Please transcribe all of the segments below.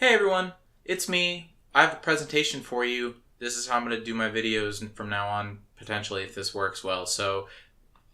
Hey everyone, it's me. I have a presentation for you. This is how I'm going to do my videos from now on, potentially, if this works well. So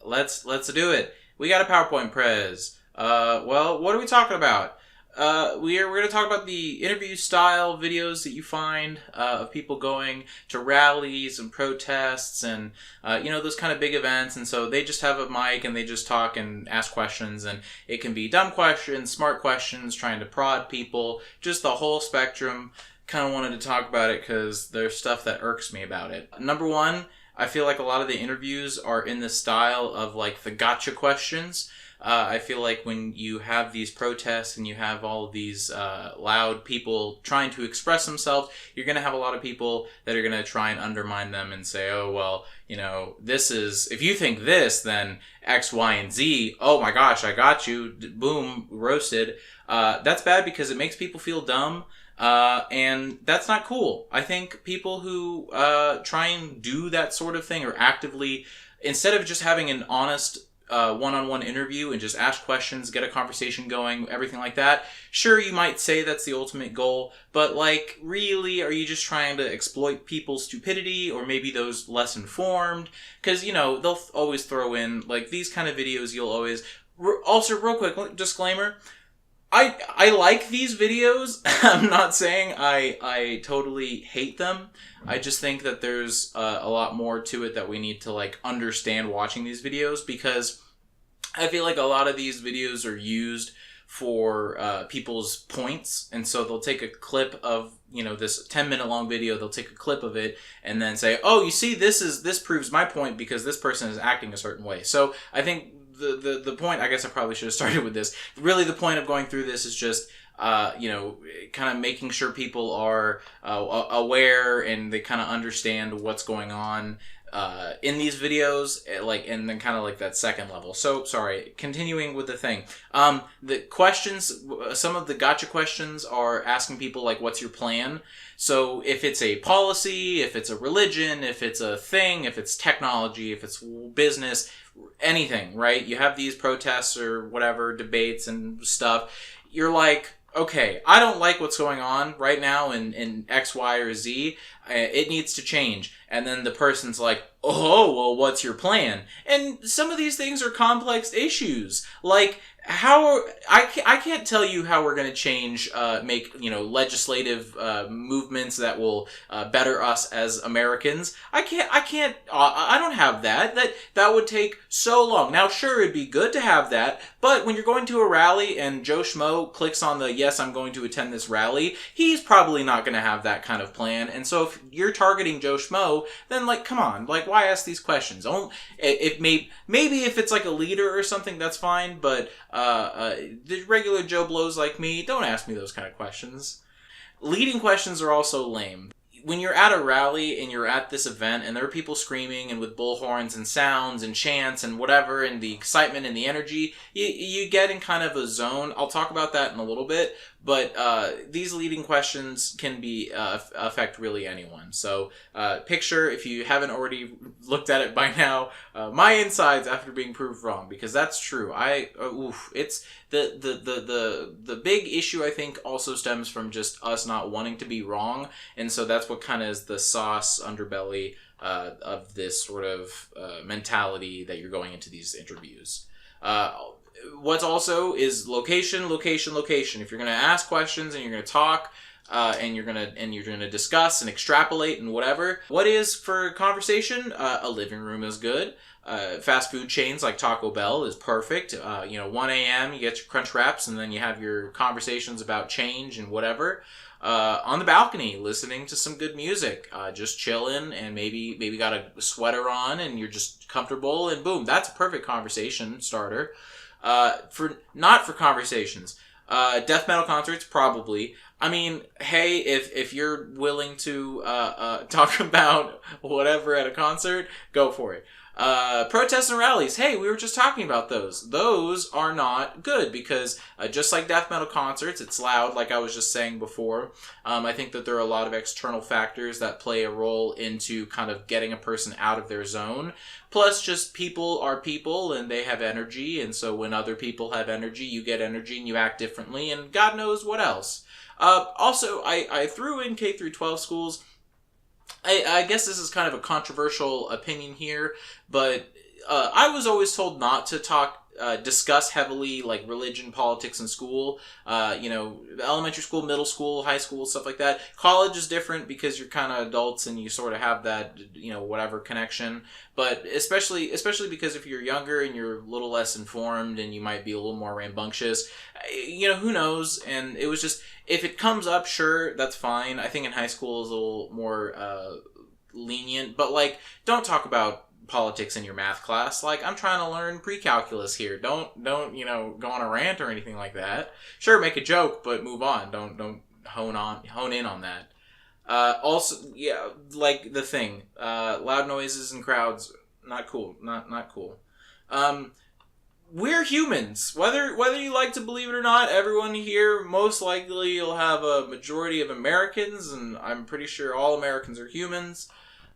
let's do it. We got a PowerPoint prez. Well, what are we talking about? We're going to talk about the interview style videos that you find of people going to rallies and protests and those kind of big events. And so they just have a mic and they just talk and ask questions, and it can be dumb questions, smart questions, trying to prod people, just the whole spectrum. Kind of wanted to talk about it because there's stuff that irks me about it. Number one, I feel like a lot of the interviews are in the style of like the gotcha questions. I feel like when you have these protests and you have all of these loud people trying to express themselves, you're going to have a lot of people that are going to try and undermine them and say, oh, well, this is, if you think this, then X, Y, and Z, oh my gosh, I got you, boom, roasted. That's bad because it makes people feel dumb. And that's not cool. I think people who try and do that sort of thing are actively, instead of just having an honest one-on-one interview and just ask questions, get a conversation going, everything like that. Sure, you might say that's the ultimate goal, but like, really, are you just trying to exploit people's stupidity or maybe those less informed? Because, they'll always throw in, like, these kind of videos you'll always... Also, real quick, disclaimer, I like these videos. I'm not saying I totally hate them. I just think that there's a lot more to it that we need to like understand watching these videos, because I feel like a lot of these videos are used for people's points, and so they'll take a clip of this 10-minute long video, they'll take a clip of it and then say, oh, you see, this proves my point because this person is acting a certain way. So I think the point, I guess I probably should have started with this. Really, the point of going through this is just, kind of making sure people are aware and they kind of understand what's going on in these videos, and then kind of like that second level. So, sorry, continuing with the thing. The questions, some of the gotcha questions are asking people, like, what's your plan? So if it's a policy, if it's a religion, if it's a thing, if it's technology, if it's business, anything, right? You have these protests or whatever, debates and stuff. You're like, okay, I don't like what's going on right now in X, Y, or Z. It needs to change. And then the person's like, oh, well, what's your plan? And some of these things are complex issues. Like, I can't tell you how we're going to change, make, legislative movements that will better us as Americans. I don't have that. That would take so long. Now, sure, it'd be good to have that, but when you're going to a rally and Joe Schmo clicks on the, yes, I'm going to attend this rally, he's probably not going to have that kind of plan. And so if you're targeting Joe Schmo, then, like, come on, like, why ask these questions? Maybe if it's like a leader or something, that's fine, but the regular Joe Blows like me, don't ask me those kind of questions. Leading questions are also lame. When you're at a rally and you're at this event and there are people screaming and with bullhorns and sounds and chants and whatever, and the excitement and the energy, you get in kind of a zone. I'll talk about that in a little bit, but these leading questions can be affect really anyone. So picture, if you haven't already looked at it by now, my insides after being proved wrong, because that's true. It's the big issue, I think, also stems from just us not wanting to be wrong, and so that's what kind of is the sauce underbelly of this sort of mentality that you're going into these interviews. What's also is location. If you're going to ask questions and you're going to talk, and you're gonna discuss and extrapolate and whatever, what is for conversation? A living room is good. Fast food chains like Taco Bell is perfect. 1 a.m. you get your crunch wraps and then you have your conversations about change and whatever. On the balcony, listening to some good music, just chilling, and maybe got a sweater on and you're just comfortable, and boom, that's a perfect conversation starter. Not for conversations. Death metal concerts, probably. I mean, hey, if you're willing to talk about whatever at a concert, go for it. Protests and rallies. Hey, we were just talking about those. Those are not good because just like death metal concerts, it's loud, like I was just saying before. I think that there are a lot of external factors that play a role into kind of getting a person out of their zone. Plus, just people are people and they have energy, and so when other people have energy, you get energy and you act differently, and God knows what else. Also, I threw in K through 12 schools. I guess this is kind of a controversial opinion here, but I was always told not to discuss heavily like religion, politics in school. Elementary school, middle school, high school, stuff like that. College is different because you're kind of adults and you sort of have that, whatever connection. But especially because if you're younger and you're a little less informed and you might be a little more rambunctious, who knows? And it was just, if it comes up, sure, that's fine. I think in high school is a little more lenient, but like, don't talk about politics in your math class. Like, I'm trying to learn pre-calculus here. Don't go on a rant or anything like that. Sure, make a joke, but move on. Don't hone in on that. Also, yeah, like the thing, loud noises and crowds, not cool. Not cool. We're humans. Whether you like to believe it or not, everyone here, most likely you'll have a majority of Americans, and I'm pretty sure all Americans are humans.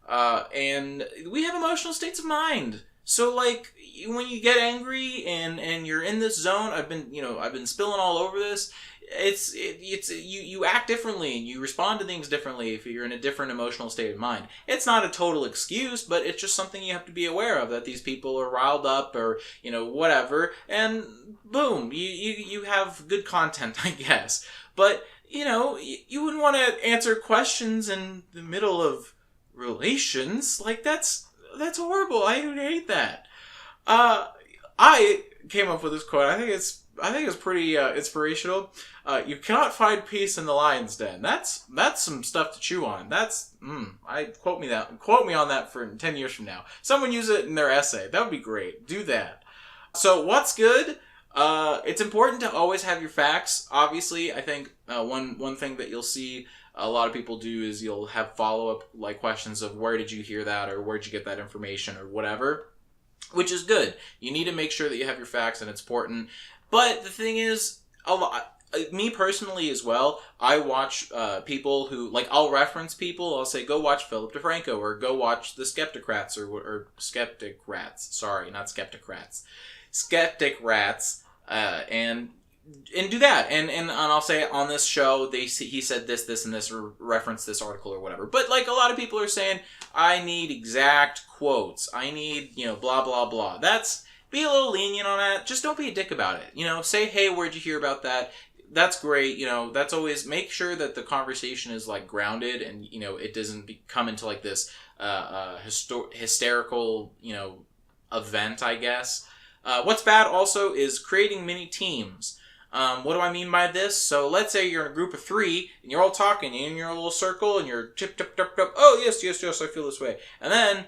And we have emotional states of mind. So like when you get angry and you're in this zone, I've been spilling all over this. You act differently and you respond to things differently if you're in a different emotional state of mind. It's not a total excuse, but it's just something you have to be aware of, that these people are riled up or whatever, and boom, you have good content, I guess. But you wouldn't want to answer questions in the middle of relations. Like that's horrible. I hate that. I came up with this quote. I think it's pretty inspirational. You cannot find peace in the lion's den. That's some stuff to chew on. Quote me on that for 10 years from now. Someone use it in their essay. That would be great. Do that. So what's good? It's important to always have your facts. Obviously, I think one thing that you'll see a lot of people do is you'll have follow-up like questions of where did you hear that or where did you get that information or whatever, which is good. You need to make sure that you have your facts, and it's important. But the thing is, me personally as well, I watch people who, like, I'll reference people. I'll say, go watch Philip DeFranco or go watch the Skeptic Rats or Skeptic Rats. Sorry, not Skeptic Rats. Skeptic Rats, and do that, and I'll say on this show he said this and this, or reference this article or whatever. But like a lot of people are saying, I need exact quotes. I need blah blah blah. Be a little lenient on that. Just don't be a dick about it. Say, hey, where'd you hear about that? That's great. That's always, make sure that the conversation is like grounded and it doesn't come into like this hysterical event, I guess. What's bad also is creating mini teams. What do I mean by this? So let's say you're in a group of 3 and you're all talking in your little circle and you're tip, oh yes, I feel this way. And then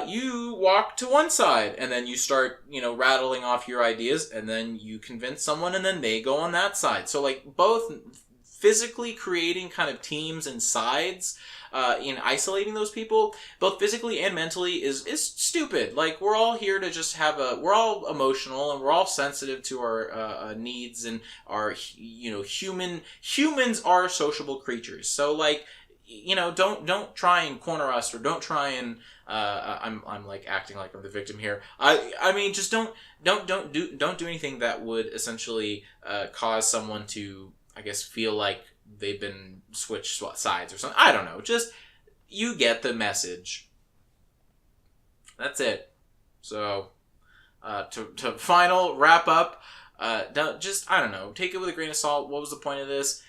you walk to one side and then you start, rattling off your ideas, and then you convince someone and then they go on that side. So like both physically creating kind of teams and sides in isolating those people, both physically and mentally, is stupid. Like, we're all here to just we're all emotional and we're all sensitive to our needs, and our humans are sociable creatures. So like, don't try and corner us, or don't try and I'm like acting like I'm the victim here. I mean, just don't do anything that would essentially cause someone to, I guess, feel like they've been switched sides or something. I don't know. Just, you get the message. That's it. So, to final wrap up, I don't know. Take it with a grain of salt. What was the point of this?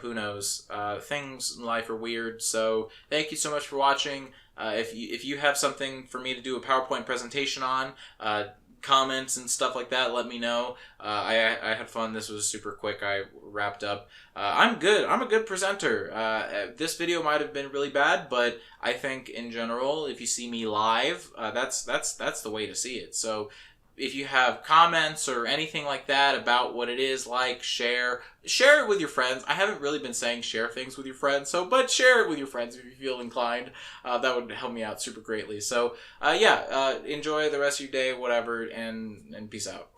Who knows? Things in life are weird. So, thank you so much for watching. If you have something for me to do a PowerPoint presentation on, comments and stuff like that, let me know. I had fun. This was super quick. I wrapped up. I'm good. I'm a good presenter. This video might have been really bad, but I think in general, if you see me live, that's the way to see it. So if you have comments or anything like that about what it is like, share it with your friends. I haven't really been saying share things with your friends, but share it with your friends if you feel inclined. That would help me out super greatly. So, enjoy the rest of your day, whatever, and peace out.